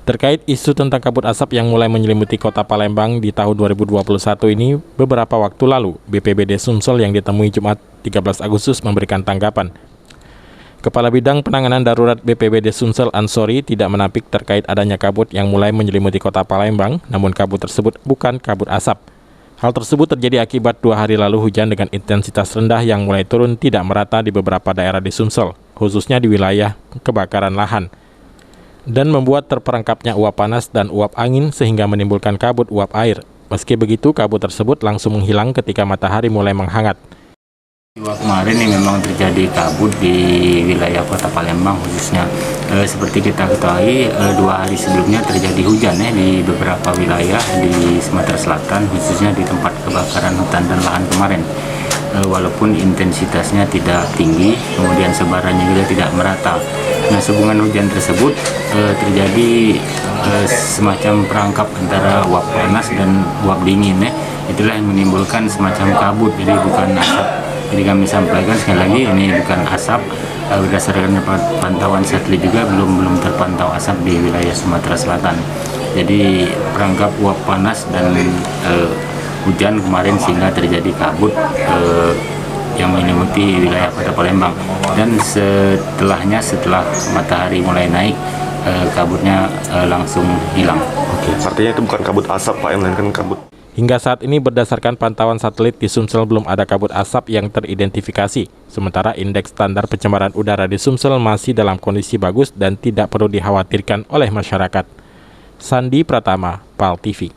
Terkait isu tentang kabut asap yang mulai menyelimuti kota Palembang di tahun 2021 ini, beberapa waktu lalu, BPBD Sumsel yang ditemui Jumat 13 Agustus memberikan tanggapan. Kepala Bidang Penanganan Darurat BPBD Sumsel Ansori tidak menampik terkait adanya kabut yang mulai menyelimuti kota Palembang, namun kabut tersebut bukan kabut asap. Hal tersebut terjadi akibat 2 hari lalu hujan dengan intensitas rendah yang mulai turun tidak merata di beberapa daerah di Sumsel, khususnya di wilayah kebakaran lahan, dan membuat terperangkapnya uap panas dan uap angin sehingga menimbulkan kabut uap air. Meski begitu, kabut tersebut langsung menghilang ketika matahari mulai menghangat. Kemarin ini memang terjadi kabut di wilayah kota Palembang khususnya. Seperti kita ketahui, 2 hari sebelumnya terjadi hujan di beberapa wilayah di Sumatera Selatan, khususnya di tempat kebakaran hutan dan lahan kemarin. Walaupun intensitasnya tidak tinggi, kemudian sebarannya juga tidak merata. Nah, sehubungan hujan tersebut terjadi semacam perangkap antara uap panas dan uap dingin. Itulah yang menimbulkan semacam kabut, jadi bukan asap. Jadi kami sampaikan sekali lagi, ini bukan asap. Berdasarkan pantauan satelit juga belum terpantau asap di wilayah Sumatera Selatan. Jadi perangkap uap panas dan hujan kemarin sehingga terjadi kabut yang menyelimuti wilayah kota Palembang. Dan setelah matahari mulai naik, kabutnya langsung hilang. Oke, artinya itu bukan kabut asap Pak, yang melainkan kabut. Hingga saat ini berdasarkan pantauan satelit di Sumsel belum ada kabut asap yang teridentifikasi. Sementara indeks standar pencemaran udara di Sumsel masih dalam kondisi bagus dan tidak perlu dikhawatirkan oleh masyarakat. Sandi Pratama, PAL TV.